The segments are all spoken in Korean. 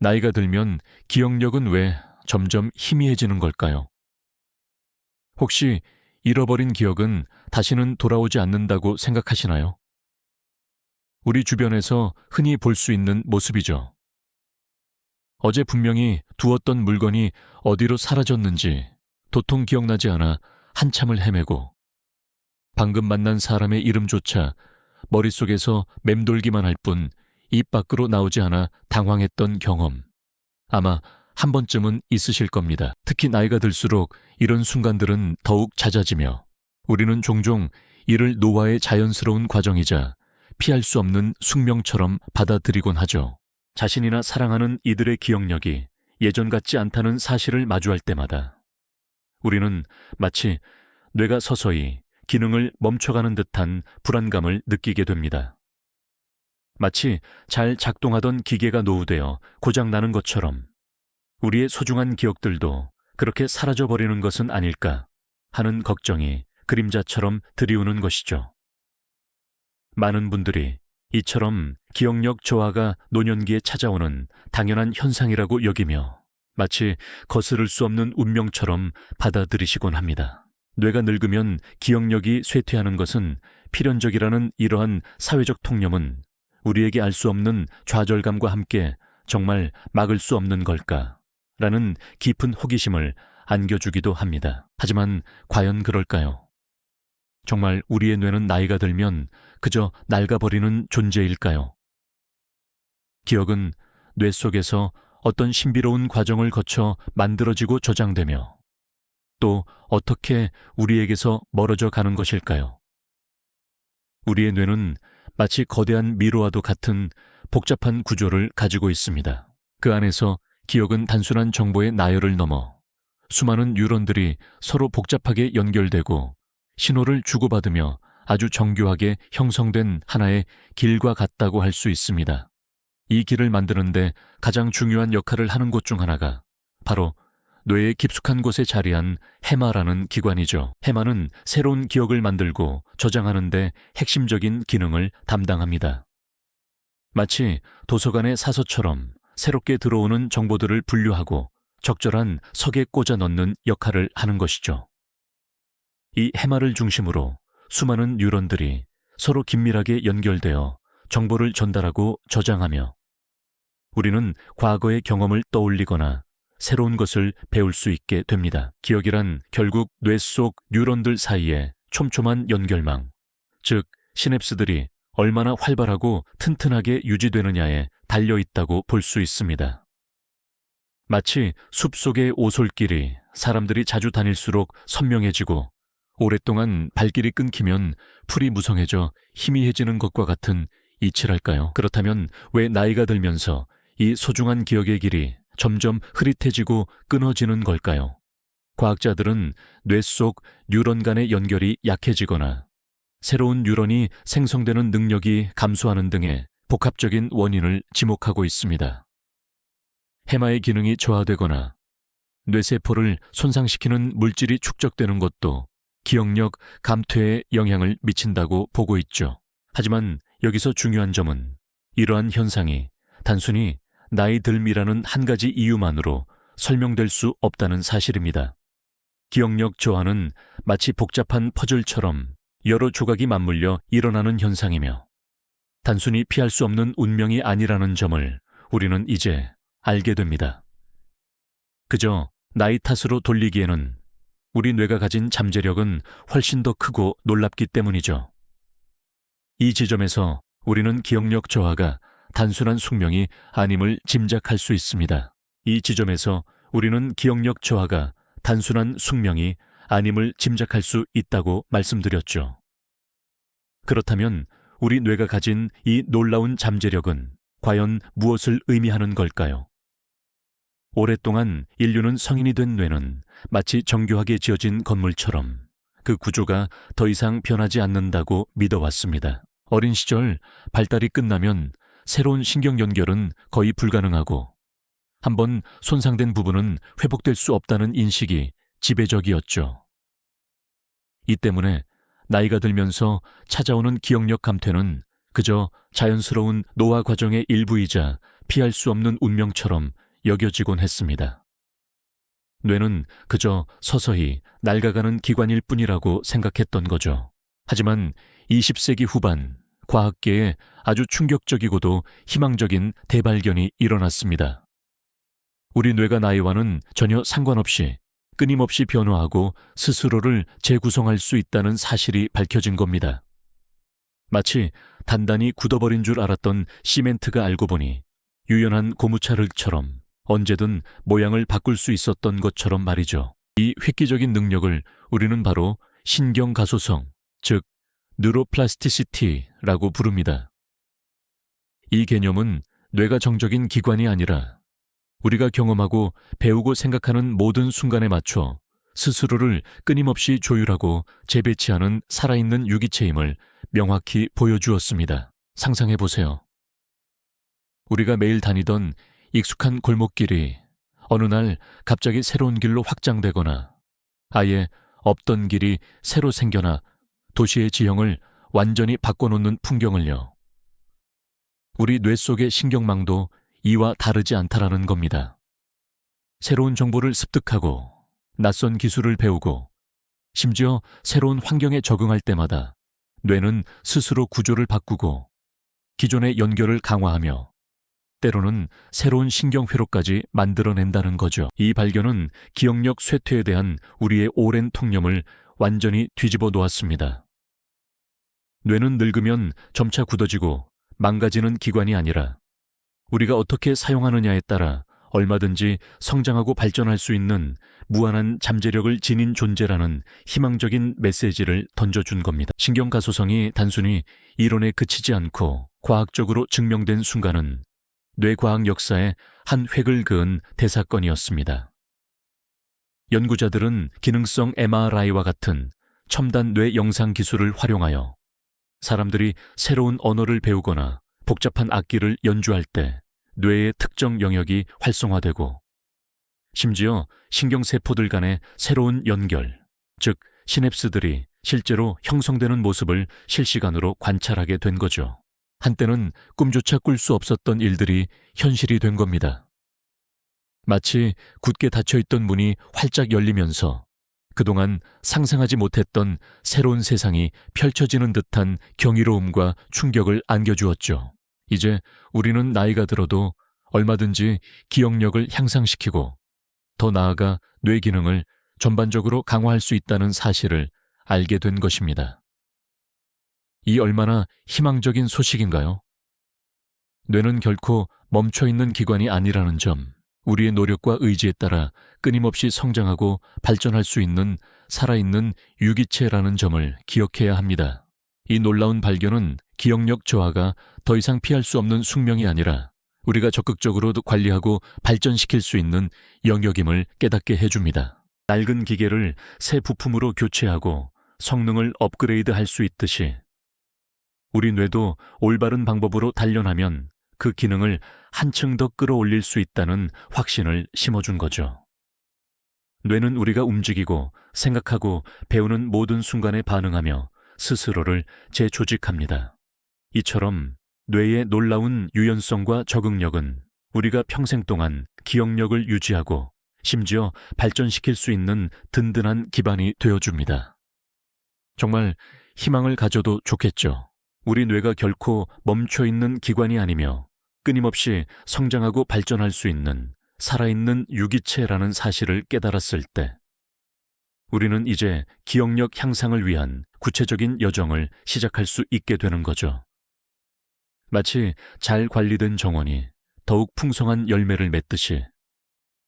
나이가 들면 기억력은 왜 점점 희미해지는 걸까요? 혹시 잃어버린 기억은 다시는 돌아오지 않는다고 생각하시나요? 우리 주변에서 흔히 볼 수 있는 모습이죠. 어제 분명히 두었던 물건이 어디로 사라졌는지 도통 기억나지 않아 한참을 헤매고, 방금 만난 사람의 이름조차 머릿속에서 맴돌기만 할 뿐 입 밖으로 나오지 않아 당황했던 경험, 아마 한 번쯤은 있으실 겁니다. 특히 나이가 들수록 이런 순간들은 더욱 잦아지며 우리는 종종 이를 노화의 자연스러운 과정이자 피할 수 없는 숙명처럼 받아들이곤 하죠. 자신이나 사랑하는 이들의 기억력이 예전 같지 않다는 사실을 마주할 때마다 우리는 마치 뇌가 서서히 기능을 멈춰가는 듯한 불안감을 느끼게 됩니다. 마치 잘 작동하던 기계가 노후되어 고장나는 것처럼 우리의 소중한 기억들도 그렇게 사라져버리는 것은 아닐까 하는 걱정이 그림자처럼 드리우는 것이죠. 많은 분들이 이처럼 기억력 저하가 노년기에 찾아오는 당연한 현상이라고 여기며 마치 거스를 수 없는 운명처럼 받아들이시곤 합니다. 뇌가 늙으면 기억력이 쇠퇴하는 것은 필연적이라는 이러한 사회적 통념은 우리에게 알 수 없는 좌절감과 함께 정말 막을 수 없는 걸까? 라는 깊은 호기심을 안겨주기도 합니다. 하지만 과연 그럴까요? 정말 우리의 뇌는 나이가 들면 그저 낡아버리는 존재일까요? 기억은 뇌 속에서 어떤 신비로운 과정을 거쳐 만들어지고 저장되며 또 어떻게 우리에게서 멀어져 가는 것일까요? 우리의 뇌는 마치 거대한 미로와도 같은 복잡한 구조를 가지고 있습니다. 그 안에서 기억은 단순한 정보의 나열을 넘어 수많은 뉴런들이 서로 복잡하게 연결되고 신호를 주고받으며 아주 정교하게 형성된 하나의 길과 같다고 할 수 있습니다. 이 길을 만드는데 가장 중요한 역할을 하는 곳 중 하나가 바로 뇌의 깊숙한 곳에 자리한 해마라는 기관이죠. 해마는 새로운 기억을 만들고 저장하는 데 핵심적인 기능을 담당합니다. 마치 도서관의 사서처럼 새롭게 들어오는 정보들을 분류하고 적절한 석에 꽂아 넣는 역할을 하는 것이죠. 이 해마를 중심으로 수많은 뉴런들이 서로 긴밀하게 연결되어 정보를 전달하고 저장하며 우리는 과거의 경험을 떠올리거나 새로운 것을 배울 수 있게 됩니다. 기억이란 결국 뇌 속 뉴런들 사이의 촘촘한 연결망, 즉 시냅스들이 얼마나 활발하고 튼튼하게 유지되느냐에 달려있다고 볼 수 있습니다. 마치 숲속의 오솔길이 사람들이 자주 다닐수록 선명해지고 오랫동안 발길이 끊기면 풀이 무성해져 희미해지는 것과 같은 이치랄까요? 그렇다면 왜 나이가 들면서 이 소중한 기억의 길이 점점 흐릿해지고 끊어지는 걸까요? 과학자들은 뇌 속 뉴런 간의 연결이 약해지거나 새로운 뉴런이 생성되는 능력이 감소하는 등의 복합적인 원인을 지목하고 있습니다. 해마의 기능이 저하되거나 뇌세포를 손상시키는 물질이 축적되는 것도 기억력 감퇴에 영향을 미친다고 보고 있죠. 하지만 여기서 중요한 점은 이러한 현상이 단순히 나이 듦이라는 한 가지 이유만으로 설명될 수 없다는 사실입니다. 기억력 저하는 마치 복잡한 퍼즐처럼 여러 조각이 맞물려 일어나는 현상이며 단순히 피할 수 없는 운명이 아니라는 점을 우리는 이제 알게 됩니다. 그저 나이 탓으로 돌리기에는 우리 뇌가 가진 잠재력은 훨씬 더 크고 놀랍기 때문이죠. 이 지점에서 우리는 기억력 저하가 단순한 숙명이 아님을 짐작할 수 있습니다. 이 지점에서 우리는 기억력 저하가 단순한 숙명이 아님을 짐작할 수 있다고 말씀드렸죠. 그렇다면 우리 뇌가 가진 이 놀라운 잠재력은 과연 무엇을 의미하는 걸까요? 오랫동안 인류는 성인이 된 뇌는 마치 정교하게 지어진 건물처럼 그 구조가 더 이상 변하지 않는다고 믿어왔습니다. 어린 시절 발달이 끝나면 새로운 신경 연결은 거의 불가능하고 한번 손상된 부분은 회복될 수 없다는 인식이 지배적이었죠. 이 때문에 나이가 들면서 찾아오는 기억력 감퇴는 그저 자연스러운 노화 과정의 일부이자 피할 수 없는 운명처럼 여겨지곤 했습니다. 뇌는 그저 서서히 낡아가는 기관일 뿐이라고 생각했던 거죠. 하지만 20세기 후반 과학계에 아주 충격적이고도 희망적인 대발견이 일어났습니다. 우리 뇌가 나이와는 전혀 상관없이 끊임없이 변화하고 스스로를 재구성할 수 있다는 사실이 밝혀진 겁니다. 마치 단단히 굳어버린 줄 알았던 시멘트가 알고 보니 유연한 고무차를처럼 언제든 모양을 바꿀 수 있었던 것처럼 말이죠. 이 획기적인 능력을 우리는 바로 신경가소성, 즉 뉴로플라스티시티라고 부릅니다. 이 개념은 뇌가 정적인 기관이 아니라 우리가 경험하고 배우고 생각하는 모든 순간에 맞춰 스스로를 끊임없이 조율하고 재배치하는 살아있는 유기체임을 명확히 보여주었습니다. 상상해보세요. 우리가 매일 다니던 익숙한 골목길이 어느 날 갑자기 새로운 길로 확장되거나 아예 없던 길이 새로 생겨나 도시의 지형을 완전히 바꿔놓는 풍경을요. 우리 뇌 속의 신경망도 이와 다르지 않다라는 겁니다. 새로운 정보를 습득하고 낯선 기술을 배우고 심지어 새로운 환경에 적응할 때마다 뇌는 스스로 구조를 바꾸고 기존의 연결을 강화하며 때로는 새로운 신경회로까지 만들어낸다는 거죠. 이 발견은 기억력 쇠퇴에 대한 우리의 오랜 통념을 완전히 뒤집어 놓았습니다. 뇌는 늙으면 점차 굳어지고 망가지는 기관이 아니라 우리가 어떻게 사용하느냐에 따라 얼마든지 성장하고 발전할 수 있는 무한한 잠재력을 지닌 존재라는 희망적인 메시지를 던져준 겁니다. 신경가소성이 단순히 이론에 그치지 않고 과학적으로 증명된 순간은 뇌과학 역사의 한 획을 그은 대사건이었습니다. 연구자들은 기능성 MRI와 같은 첨단 뇌 영상 기술을 활용하여 사람들이 새로운 언어를 배우거나 복잡한 악기를 연주할 때 뇌의 특정 영역이 활성화되고 심지어 신경세포들 간의 새로운 연결, 즉 시냅스들이 실제로 형성되는 모습을 실시간으로 관찰하게 된 거죠. 한때는 꿈조차 꿀 수 없었던 일들이 현실이 된 겁니다. 마치 굳게 닫혀있던 문이 활짝 열리면서 그동안 상상하지 못했던 새로운 세상이 펼쳐지는 듯한 경이로움과 충격을 안겨주었죠. 이제 우리는 나이가 들어도 얼마든지 기억력을 향상시키고 더 나아가 뇌 기능을 전반적으로 강화할 수 있다는 사실을 알게 된 것입니다. 이 얼마나 희망적인 소식인가요? 뇌는 결코 멈춰있는 기관이 아니라는 점, 우리의 노력과 의지에 따라 끊임없이 성장하고 발전할 수 있는 살아있는 유기체라는 점을 기억해야 합니다. 이 놀라운 발견은 기억력 저하가 더 이상 피할 수 없는 숙명이 아니라 우리가 적극적으로 관리하고 발전시킬 수 있는 영역임을 깨닫게 해줍니다. 낡은 기계를 새 부품으로 교체하고 성능을 업그레이드할 수 있듯이 우리 뇌도 올바른 방법으로 단련하면 그 기능을 한층 더 끌어올릴 수 있다는 확신을 심어준 거죠. 뇌는 우리가 움직이고 생각하고 배우는 모든 순간에 반응하며 스스로를 재조직합니다. 이처럼 뇌의 놀라운 유연성과 적응력은 우리가 평생 동안 기억력을 유지하고 심지어 발전시킬 수 있는 든든한 기반이 되어줍니다. 정말 희망을 가져도 좋겠죠. 우리 뇌가 결코 멈춰있는 기관이 아니며 끊임없이 성장하고 발전할 수 있는 살아있는 유기체라는 사실을 깨달았을 때 우리는 이제 기억력 향상을 위한 구체적인 여정을 시작할 수 있게 되는 거죠. 마치 잘 관리된 정원이 더욱 풍성한 열매를 맺듯이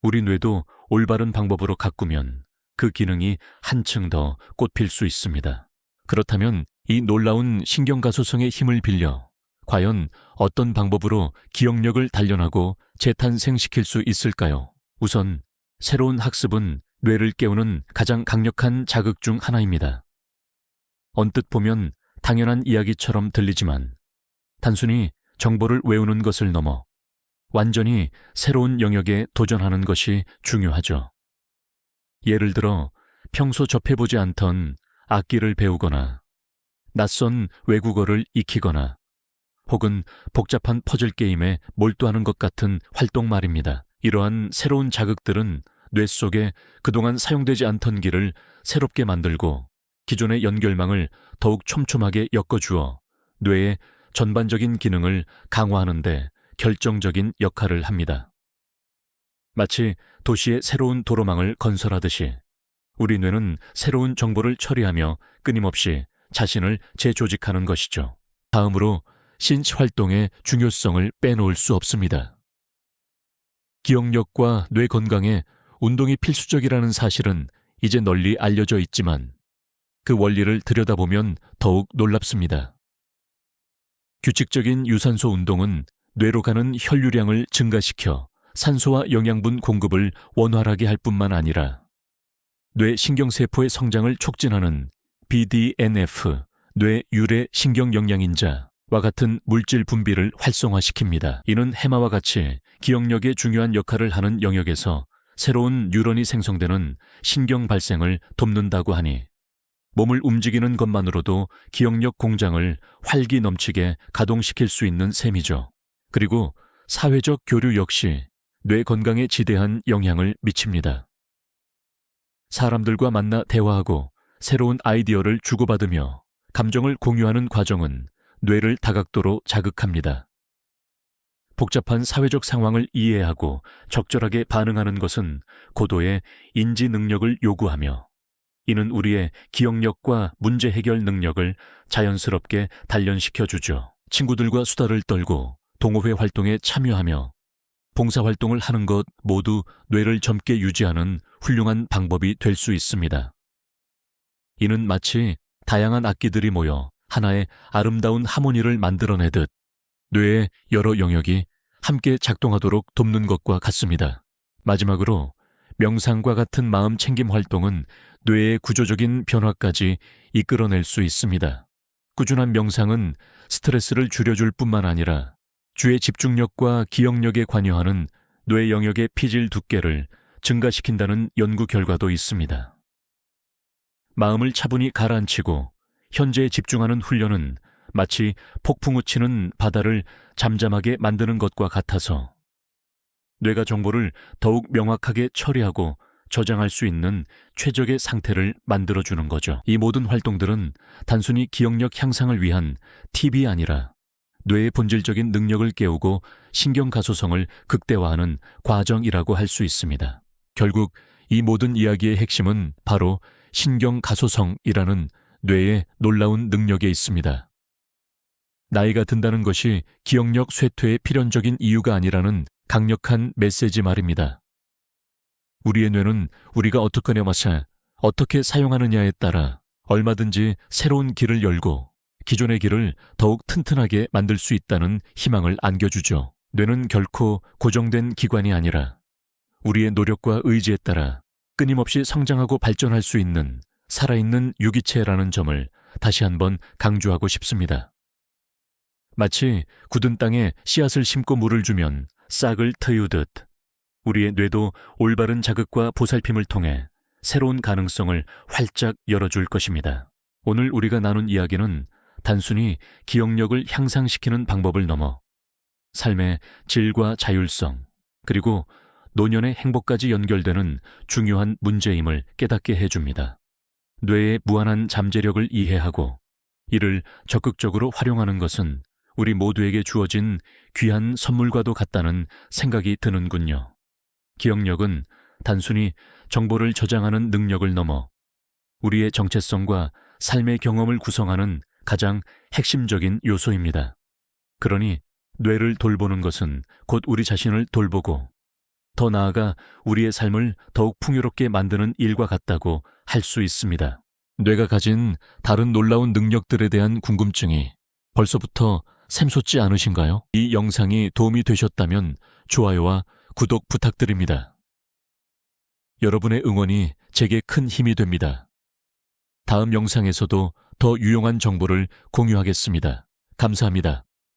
우리 뇌도 올바른 방법으로 가꾸면 그 기능이 한층 더 꽃필 수 있습니다. 그렇다면 이 놀라운 신경가소성의 힘을 빌려 과연 어떤 방법으로 기억력을 단련하고 재탄생시킬 수 있을까요? 우선 새로운 학습은 뇌를 깨우는 가장 강력한 자극 중 하나입니다. 언뜻 보면 당연한 이야기처럼 들리지만 단순히 정보를 외우는 것을 넘어 완전히 새로운 영역에 도전하는 것이 중요하죠. 예를 들어 평소 접해보지 않던 악기를 배우거나 낯선 외국어를 익히거나 혹은 복잡한 퍼즐 게임에 몰두하는 것 같은 활동 말입니다. 이러한 새로운 자극들은 뇌 속에 그동안 사용되지 않던 길을 새롭게 만들고 기존의 연결망을 더욱 촘촘하게 엮어주어 뇌의 전반적인 기능을 강화하는 데 결정적인 역할을 합니다. 마치 도시의 새로운 도로망을 건설하듯이 우리 뇌는 새로운 정보를 처리하며 끊임없이 자신을 재조직하는 것이죠. 다음으로 신체 활동의 중요성을 빼놓을 수 없습니다. 기억력과 뇌 건강에 운동이 필수적이라는 사실은 이제 널리 알려져 있지만 그 원리를 들여다보면 더욱 놀랍습니다. 규칙적인 유산소 운동은 뇌로 가는 혈류량을 증가시켜 산소와 영양분 공급을 원활하게 할 뿐만 아니라 뇌 신경세포의 성장을 촉진하는 BDNF, 뇌 유래 신경영양인자와 같은 물질 분비를 활성화시킵니다. 이는 해마와 같이 기억력에 중요한 역할을 하는 영역에서 새로운 뉴런이 생성되는 신경 발생을 돕는다고 하니 몸을 움직이는 것만으로도 기억력 공장을 활기 넘치게 가동시킬 수 있는 셈이죠. 그리고 사회적 교류 역시 뇌 건강에 지대한 영향을 미칩니다. 사람들과 만나 대화하고 새로운 아이디어를 주고받으며 감정을 공유하는 과정은 뇌를 다각도로 자극합니다. 복잡한 사회적 상황을 이해하고 적절하게 반응하는 것은 고도의 인지 능력을 요구하며 이는 우리의 기억력과 문제 해결 능력을 자연스럽게 단련시켜 주죠. 친구들과 수다를 떨고 동호회 활동에 참여하며 봉사활동을 하는 것 모두 뇌를 젊게 유지하는 훌륭한 방법이 될 수 있습니다. 이는 마치 다양한 악기들이 모여 하나의 아름다운 하모니를 만들어내듯 뇌의 여러 영역이 함께 작동하도록 돕는 것과 같습니다. 마지막으로 명상과 같은 마음 챙김 활동은 뇌의 구조적인 변화까지 이끌어낼 수 있습니다. 꾸준한 명상은 스트레스를 줄여줄 뿐만 아니라 주의 집중력과 기억력에 관여하는 뇌 영역의 피질 두께를 증가시킨다는 연구 결과도 있습니다. 마음을 차분히 가라앉히고 현재에 집중하는 훈련은 마치 폭풍우 치는 바다를 잠잠하게 만드는 것과 같아서 뇌가 정보를 더욱 명확하게 처리하고 저장할 수 있는 최적의 상태를 만들어주는 거죠. 이 모든 활동들은 단순히 기억력 향상을 위한 팁이 아니라 뇌의 본질적인 능력을 깨우고 신경가소성을 극대화하는 과정이라고 할 수 있습니다. 결국 이 모든 이야기의 핵심은 바로 신경가소성이라는 뇌의 놀라운 능력에 있습니다. 나이가 든다는 것이 기억력 쇠퇴의 필연적인 이유가 아니라는 강력한 메시지 말입니다. 우리의 뇌는 우리가 어떻게 사용하느냐에 따라 얼마든지 새로운 길을 열고 기존의 길을 더욱 튼튼하게 만들 수 있다는 희망을 안겨주죠. 뇌는 결코 고정된 기관이 아니라 우리의 노력과 의지에 따라 끊임없이 성장하고 발전할 수 있는 살아있는 유기체라는 점을 다시 한번 강조하고 싶습니다. 마치 굳은 땅에 씨앗을 심고 물을 주면 싹을 트이우듯 우리의 뇌도 올바른 자극과 보살핌을 통해 새로운 가능성을 활짝 열어줄 것입니다. 오늘 우리가 나눈 이야기는 단순히 기억력을 향상시키는 방법을 넘어 삶의 질과 자율성, 그리고 노년의 행복까지 연결되는 중요한 문제임을 깨닫게 해줍니다. 뇌의 무한한 잠재력을 이해하고 이를 적극적으로 활용하는 것은 우리 모두에게 주어진 귀한 선물과도 같다는 생각이 드는군요. 기억력은 단순히 정보를 저장하는 능력을 넘어 우리의 정체성과 삶의 경험을 구성하는 가장 핵심적인 요소입니다. 그러니 뇌를 돌보는 것은 곧 우리 자신을 돌보고 더 나아가 우리의 삶을 더욱 풍요롭게 만드는 일과 같다고 할 수 있습니다. 뇌가 가진 다른 놀라운 능력들에 대한 궁금증이 벌써부터 샘솟지 않으신가요? 이 영상이 도움이 되셨다면 좋아요와 구독 부탁드립니다. 여러분의 응원이 제게 큰 힘이 됩니다. 다음 영상에서도 더 유용한 정보를 공유하겠습니다. 감사합니다.